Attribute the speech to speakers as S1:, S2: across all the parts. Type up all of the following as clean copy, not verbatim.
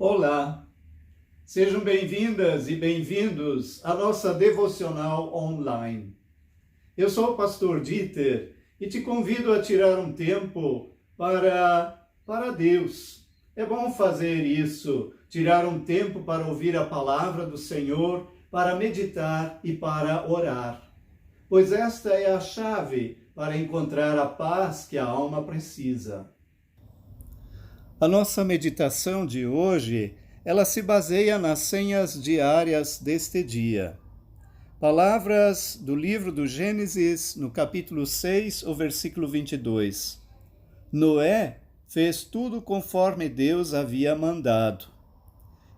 S1: Olá, sejam bem-vindas e bem-vindos à nossa devocional online. Eu sou o pastor Dieter e te convido a tirar um tempo para Deus. É bom fazer isso, tirar um tempo para ouvir a palavra do Senhor, para meditar e para orar. Pois esta é a chave para encontrar a paz que a alma precisa. A nossa meditação de hoje, ela se baseia nas senhas diárias deste dia. Palavras do livro do Gênesis, no capítulo 6, o versículo 22. Noé fez tudo conforme Deus havia mandado.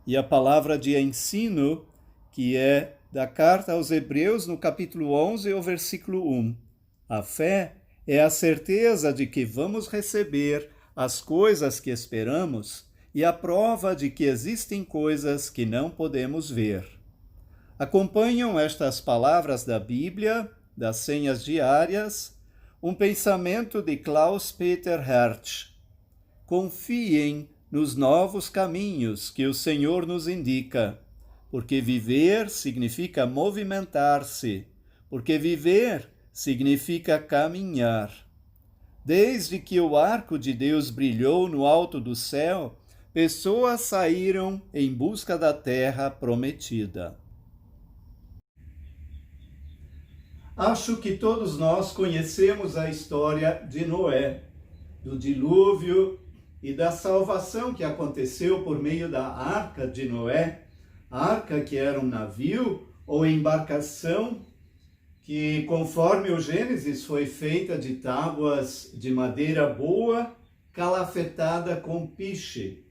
S1: E a palavra de ensino, que é da carta aos Hebreus, no capítulo 11, o versículo 1. A fé é a certeza de que vamos receber as coisas que esperamos e a prova de que existem coisas que não podemos ver. Acompanham estas palavras da Bíblia, das senhas diárias, um pensamento de Klaus Peter Hertz. Confiem nos novos caminhos que o Senhor nos indica, porque viver significa movimentar-se, porque viver significa caminhar. Desde que o arco de Deus brilhou no alto do céu, pessoas saíram em busca da terra prometida. Acho que todos nós conhecemos a história de Noé, do dilúvio e da salvação que aconteceu por meio da arca de Noé, arca que era um navio ou embarcação que, conforme o Gênesis, foi feita de tábuas de madeira boa, calafetada com piche,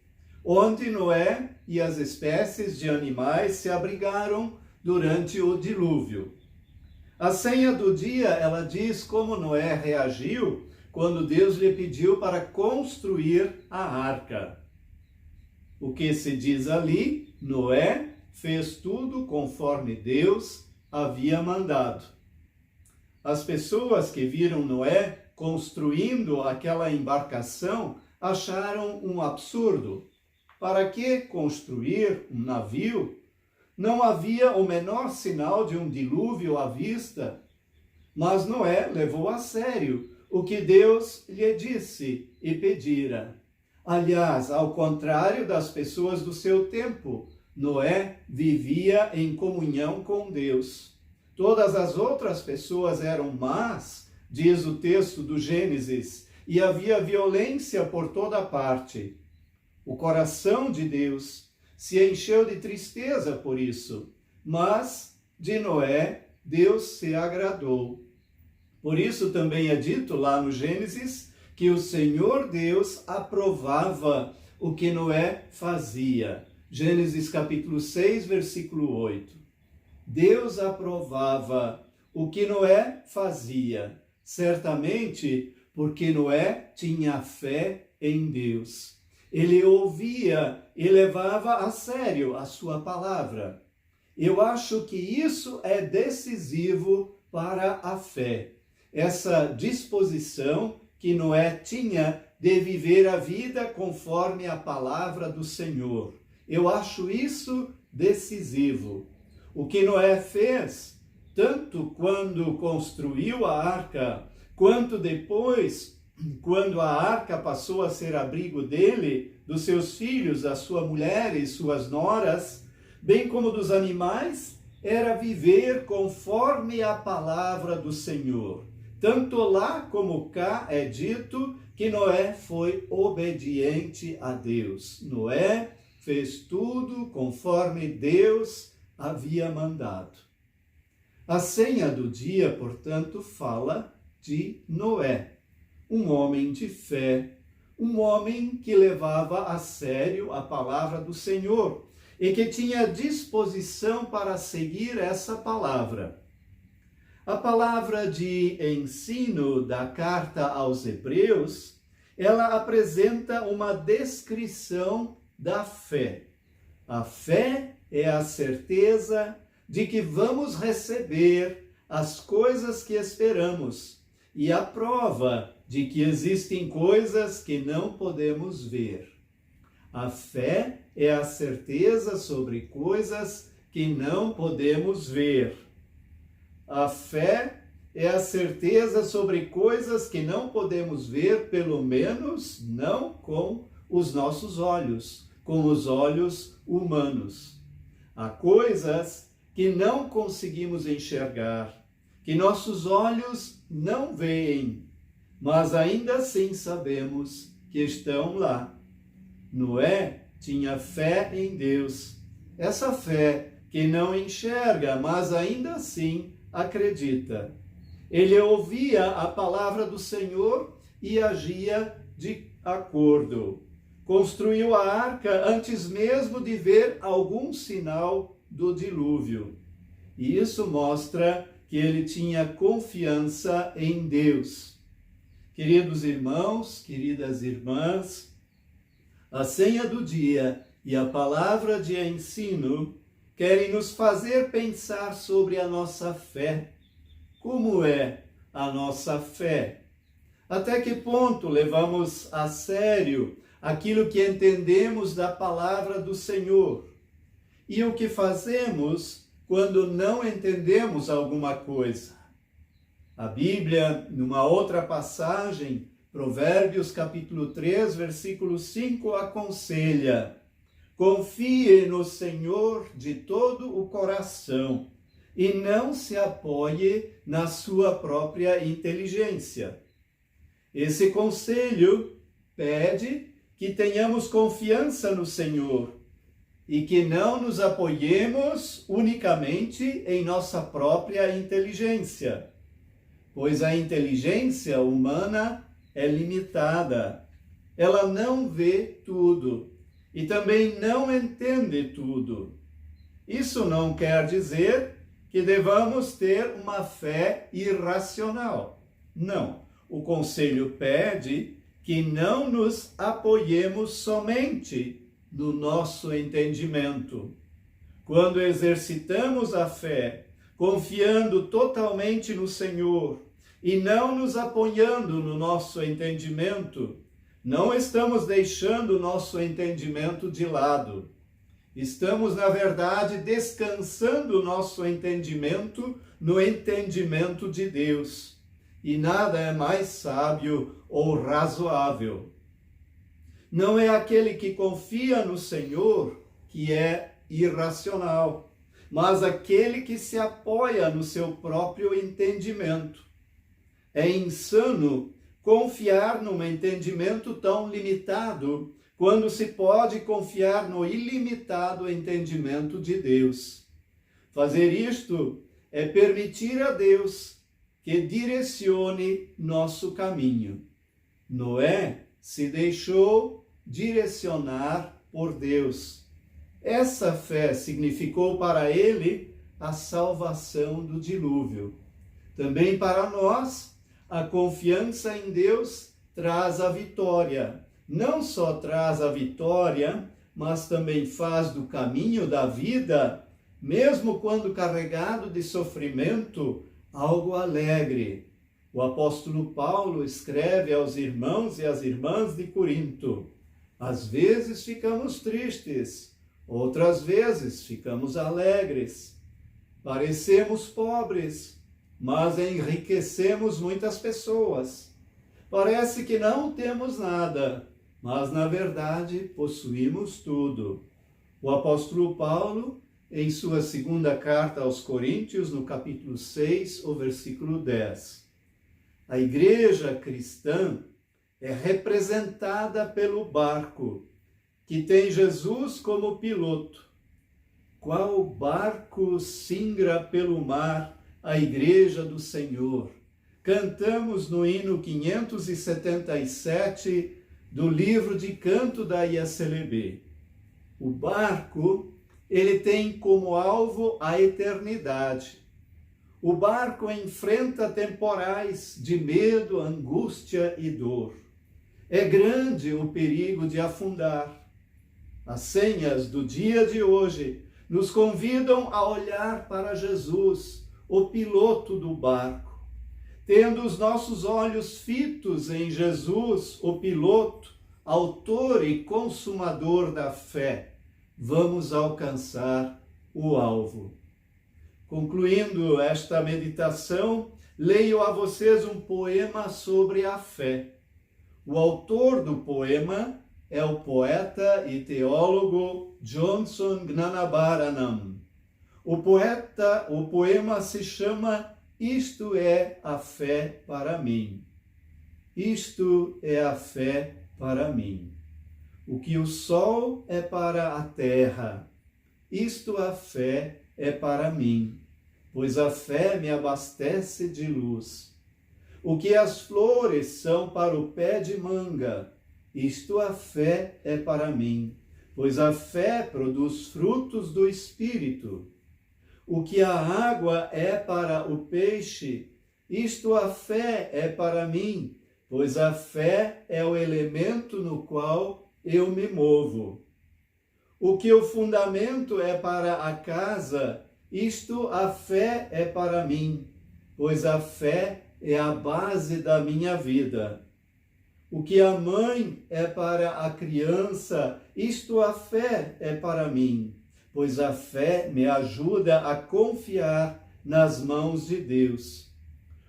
S1: onde Noé e as espécies de animais se abrigaram durante o dilúvio. A senha do dia, ela diz como Noé reagiu quando Deus lhe pediu para construir a arca. O que se diz ali? Noé fez tudo conforme Deus havia mandado. As pessoas que viram Noé construindo aquela embarcação acharam um absurdo. Para que construir um navio? Não havia o menor sinal de um dilúvio à vista. Mas Noé levou a sério o que Deus lhe disse e pedira. Aliás, ao contrário das pessoas do seu tempo, Noé vivia em comunhão com Deus. Todas as outras pessoas eram más, diz o texto do Gênesis, e havia violência por toda parte. O coração de Deus se encheu de tristeza por isso, mas de Noé Deus se agradou. Por isso também é dito lá no Gênesis que o Senhor Deus aprovava o que Noé fazia. Gênesis capítulo 6, versículo 8. Deus aprovava o que Noé fazia, certamente porque Noé tinha fé em Deus. Ele ouvia e levava a sério a sua palavra. Eu acho que isso é decisivo para a fé. Essa disposição que Noé tinha de viver a vida conforme a palavra do Senhor. Eu acho isso decisivo. O que Noé fez, tanto quando construiu a arca, quanto depois, quando a arca passou a ser abrigo dele, dos seus filhos, da sua mulher e suas noras, bem como dos animais, era viver conforme a palavra do Senhor. Tanto lá como cá é dito que Noé foi obediente a Deus. Noé fez tudo conforme Deus havia mandado. A senha do dia, portanto, fala de Noé, um homem de fé, um homem que levava a sério a palavra do Senhor e que tinha disposição para seguir essa palavra. A palavra de ensino da carta aos Hebreus, ela apresenta uma descrição da fé. A fé é a certeza de que vamos receber as coisas que esperamos e a prova de que existem coisas que não podemos ver. A fé é a certeza sobre coisas que não podemos ver. A fé é a certeza sobre coisas que não podemos ver, pelo menos não com os nossos olhos, com os olhos humanos. Há coisas que não conseguimos enxergar, que nossos olhos não veem, mas ainda assim sabemos que estão lá. Noé tinha fé em Deus. Essa fé que não enxerga, mas ainda assim acredita. Ele ouvia a palavra do Senhor e agia de acordo. Construiu a arca antes mesmo de ver algum sinal do dilúvio. E isso mostra que ele tinha confiança em Deus. Queridos irmãos, queridas irmãs, a senha do dia e a palavra de ensino querem nos fazer pensar sobre a nossa fé. Como é a nossa fé? Até que ponto levamos a sério aquilo que entendemos da palavra do Senhor? E o que fazemos quando não entendemos alguma coisa? A Bíblia, numa outra passagem, Provérbios capítulo 3, versículo 5, aconselha: confie no Senhor de todo o coração e não se apoie na sua própria inteligência. Esse conselho pede que tenhamos confiança no Senhor e que não nos apoiemos unicamente em nossa própria inteligência, pois a inteligência humana é limitada. Ela não vê tudo e também não entende tudo. Isso não quer dizer que devamos ter uma fé irracional. Não. O conselho pede que não nos apoiemos somente no nosso entendimento. Quando exercitamos a fé, confiando totalmente no Senhor e não nos apoiando no nosso entendimento, não estamos deixando o nosso entendimento de lado. Estamos, na verdade, descansando o nosso entendimento no entendimento de Deus. E nada é mais sábio ou razoável. Não é aquele que confia no Senhor que é irracional, mas aquele que se apoia no seu próprio entendimento. É insano confiar num entendimento tão limitado, quando se pode confiar no ilimitado entendimento de Deus. Fazer isto é permitir a Deus que direcione nosso caminho. Noé se deixou direcionar por Deus. Essa fé significou para ele a salvação do dilúvio. Também para nós, a confiança em Deus traz a vitória. Não só traz a vitória, mas também faz do caminho da vida, mesmo quando carregado de sofrimento, algo alegre. O apóstolo Paulo escreve aos irmãos e às irmãs de Corinto: às vezes ficamos tristes, outras vezes ficamos alegres. Parecemos pobres, mas enriquecemos muitas pessoas. Parece que não temos nada, mas na verdade possuímos tudo. O apóstolo Paulo, em sua segunda carta aos Coríntios, no capítulo 6, o versículo 10. A igreja cristã é representada pelo barco, que tem Jesus como piloto. Qual barco singra pelo mar a igreja do Senhor? Cantamos no hino 577 do livro de canto da IACLB. O barco, ele tem como alvo a eternidade. O barco enfrenta temporais de medo, angústia e dor. É grande o perigo de afundar. As senhas do dia de hoje nos convidam a olhar para Jesus, o piloto do barco. Tendo os nossos olhos fitos em Jesus, o piloto, autor e consumador da fé, vamos alcançar o alvo. Concluindo esta meditação, leio a vocês um poema sobre a fé. O autor do poema é o poeta e teólogo Johnson Gnanabaranam. O poema se chama Isto é a Fé para mim. Isto é a fé para mim. O que o sol é para a terra, isto a fé é para mim, pois a fé me abastece de luz. O que as flores são para o pé de manga, isto a fé é para mim, pois a fé produz frutos do Espírito. O que a água é para o peixe, isto a fé é para mim, pois a fé é o elemento no qual eu me movo. O que o fundamento é para a casa, isto a fé é para mim, pois a fé é a base da minha vida. O que a mãe é para a criança, isto a fé é para mim, pois a fé me ajuda a confiar nas mãos de Deus.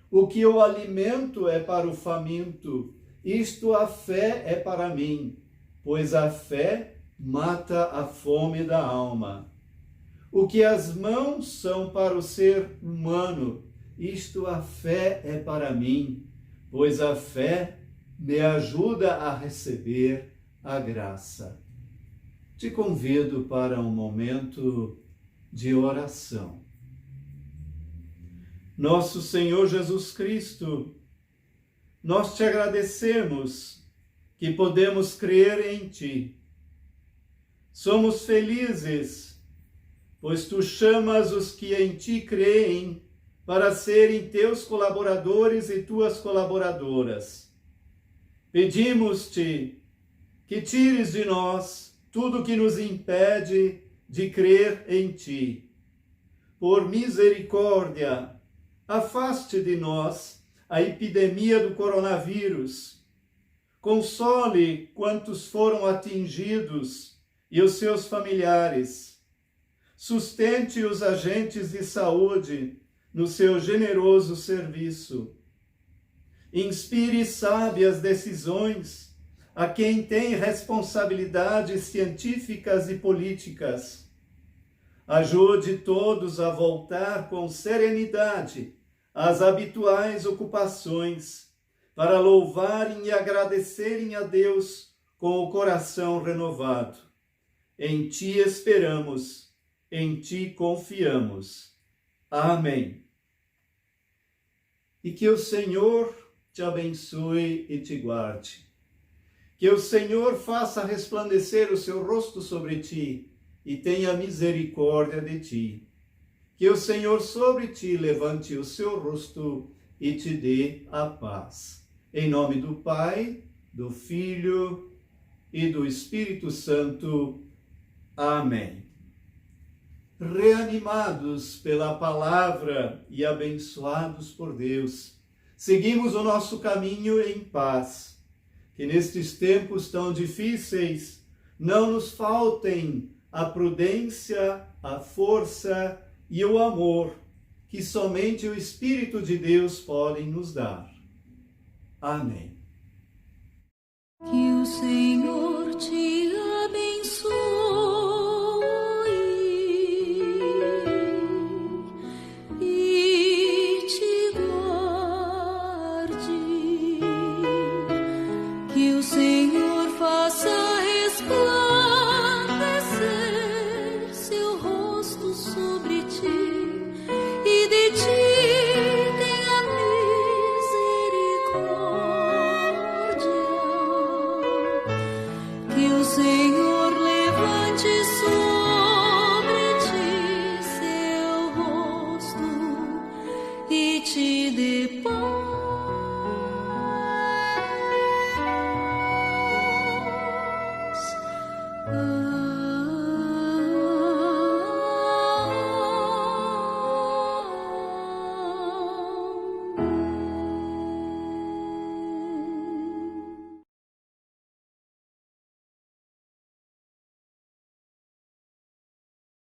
S1: O que o alimento é para o faminto, isto a fé é para mim, pois a fé mata a fome da alma. O que as mãos são para o ser humano, isto a fé é para mim, pois a fé me ajuda a receber a graça. Te convido para um momento de oração. Nosso Senhor Jesus Cristo, nós te agradecemos que podemos crer em Ti. Somos felizes, pois Tu chamas os que em Ti creem para serem Teus colaboradores e Tuas colaboradoras. Pedimos-te que tires de nós tudo que nos impede de crer em Ti. Por misericórdia, afaste de nós a epidemia do coronavírus. Console quantos foram atingidos e os seus familiares. Sustente os agentes de saúde no seu generoso serviço. Inspire sábias decisões a quem tem responsabilidades científicas e políticas. Ajude todos a voltar com serenidade às habituais ocupações, para louvarem e agradecerem a Deus com o coração renovado. Em Ti esperamos, em Ti confiamos. Amém. E que o Senhor te abençoe e te guarde. Que o Senhor faça resplandecer o seu rosto sobre ti e tenha misericórdia de ti. Que o Senhor sobre ti levante o seu rosto e te dê a paz. Em nome do Pai, do Filho e do Espírito Santo. Amém. Reanimados pela palavra e abençoados por Deus, seguimos o nosso caminho em paz. Que nestes tempos tão difíceis não nos faltem a prudência, a força e o amor que somente o Espírito de Deus pode nos dar. Amém.
S2: Que o Senhor te